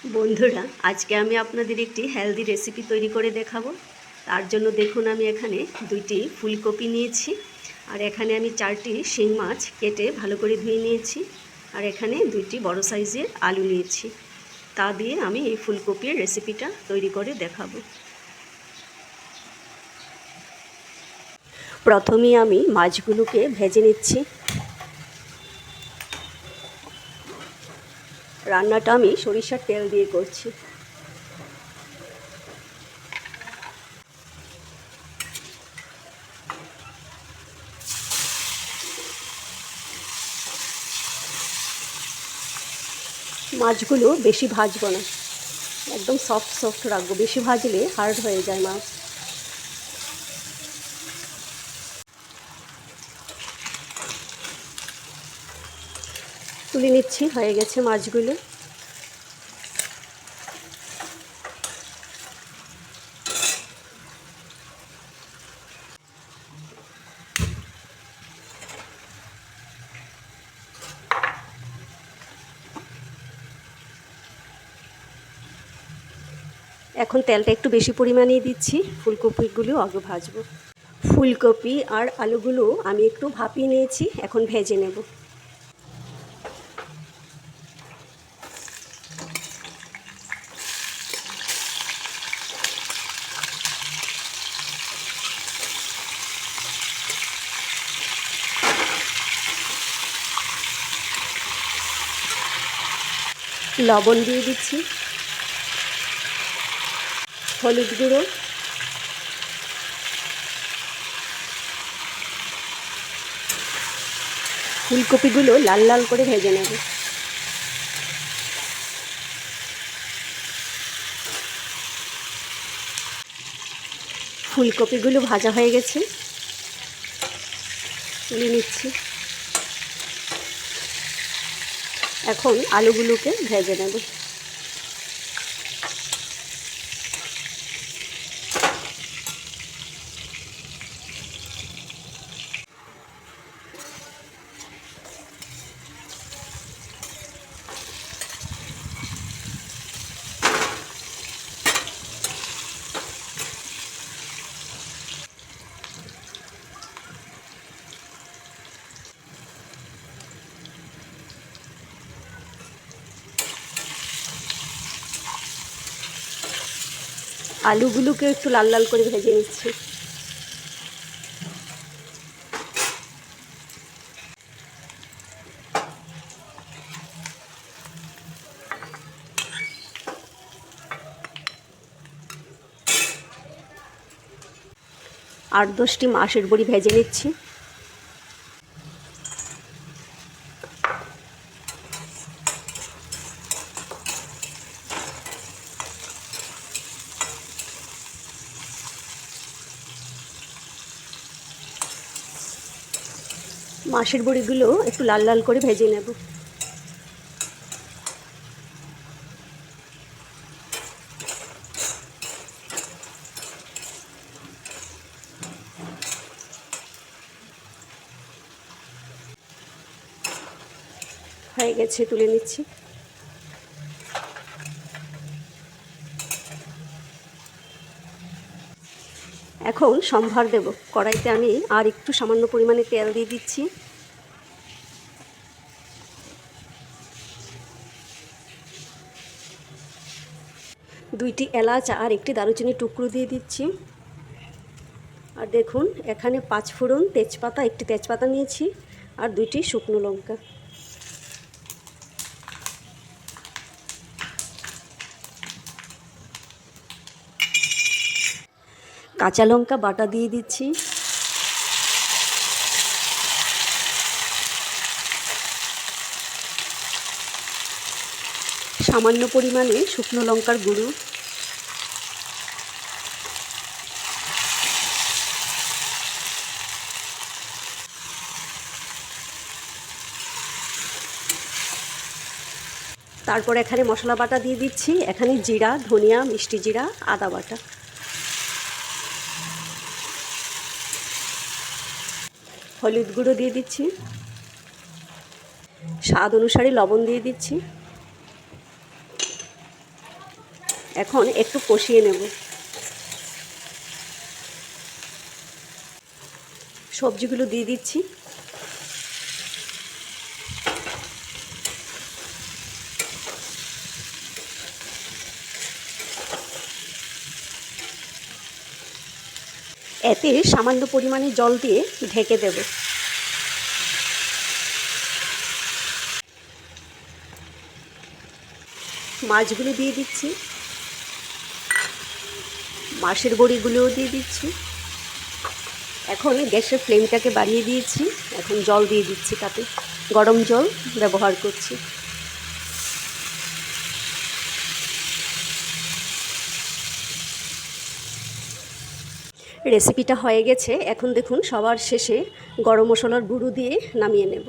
বন্ধুরা, আজকে আমি আপনাদের একটি হেলদি রেসিপি তৈরি করে দেখাবো। তার জন্য দেখুন, আমি এখানে 2টি ফুলকপি নিয়েছি, আর এখানে আমি 4টি শিং মাছ কেটে ভালো করে ধুয়ে নিয়েছি, আর এখানে 2টি বড় সাইজের আলু নিয়েছি। তা দিয়ে আমি এই ফুলকপির রেসিপিটা তৈরি করে দেখাবো। প্রথমেই আমি মাছগুলোকে ভেজে নিচ্ছি। রান্নাটা আমি সরিষার তেল দিয়ে করছি। মাছগুলো বেশি ভাজবো না, একদম সফট সফট রাখবো, বেশি ভাজলে হার্ড হয়ে যায় মাছ। তুলে নিচ্ছি, হয়ে গেছে মাছগুলো। এখন তেলটা একটু বেশি পরিমাণেই দিচ্ছি, ফুলকপিগুলো আগে ভাজবো। ফুলকপি আর আলুগুলো আমি একটু ভাপিয়ে নিয়েছি, এখন ভেজে নেব। লবণ দিয়ে দিচ্ছি, হলুদ গুঁড়ো, ফুলকপিগুলো লাল লাল করে ভেজে নেব। ফুলকপিগুলো ভাজা হয়ে গেছে, তুলে নিচ্ছি। এখন আলুগুলোকে ভেজে নেব। আলুগুলোকে একটু লাল লাল করে ভেজে নিচ্ছি। আর 10টি মাছের বড়ি ভেজে নিচ্ছি। মাছের বড়িগুলো একটু লাল লাল করে ভেজে নেব। হয়ে গেছে, তুলে নিচ্ছি। এখন সম্ভার দেব। কড়াইতে আমি আর একটু সামান্য পরিমাণে তেল দিয়ে দিচ্ছি। দুইটি এলাচ আর একটি দারুচিনির টুকরো দিয়ে দিচ্ছি। আর দেখুন, এখানে 5 ফোড়ন, তেজপাতা, একটি তেজপাতা নিয়েছি, আর 2টি শুকনো লঙ্কা। কাঁচা লঙ্কা বাটা দিয়ে দিচ্ছি। সামান্য পরিমাণে শুকনো লঙ্কার গুঁড়ো। তারপর এখানে মশলা বাটা দিয়ে দিচ্ছি। এখানে জিরা, ধনিয়া, মিষ্টি জিরা, আদা বাটা। হলুদ গুঁড়ো দিয়ে দিচ্ছি, স্বাদ অনুসারে লবণ দিয়ে দিচ্ছি। এখন একটু কষিয়ে নেব। সবজিগুলো দিয়ে দিচ্ছি। এতে সামান্য পরিমাণে জল দিয়ে ঢেকে দেব। মাছগুলো দিয়ে দিচ্ছি, মাছের বড়িগুলোও দিয়ে দিচ্ছি। এখন গ্যাসের ফ্লেমটাকে বাড়িয়ে দিয়েছি। এখন জল দিয়ে দিচ্ছি, তাতে গরম জল ব্যবহার করছি। রেসিপিটা হয়ে গেছে। এখন দেখুন সবার শেষে গরম মশলার গুঁড়ো দিয়ে নামিয়ে নেব।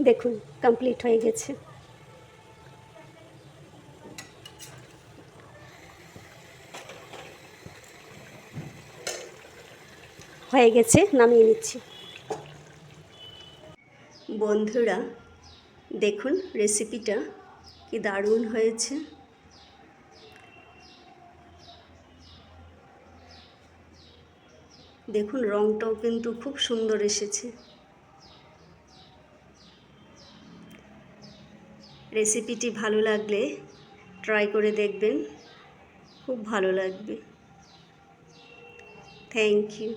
দেখুন কমপ্লিট হয়ে গেছে। হয়ে গেছে, নামিয়ে নিচ্ছি। বন্ধুরা দেখুন রেসিপিটা কি দারুণ হয়েছে। দেখুন রঙটাও কিন্তু খুব সুন্দর এসেছে। রেসিপিটি ভালো লাগলে ট্রাই করে দেখবেন, খুব ভালো লাগবে। Thank you.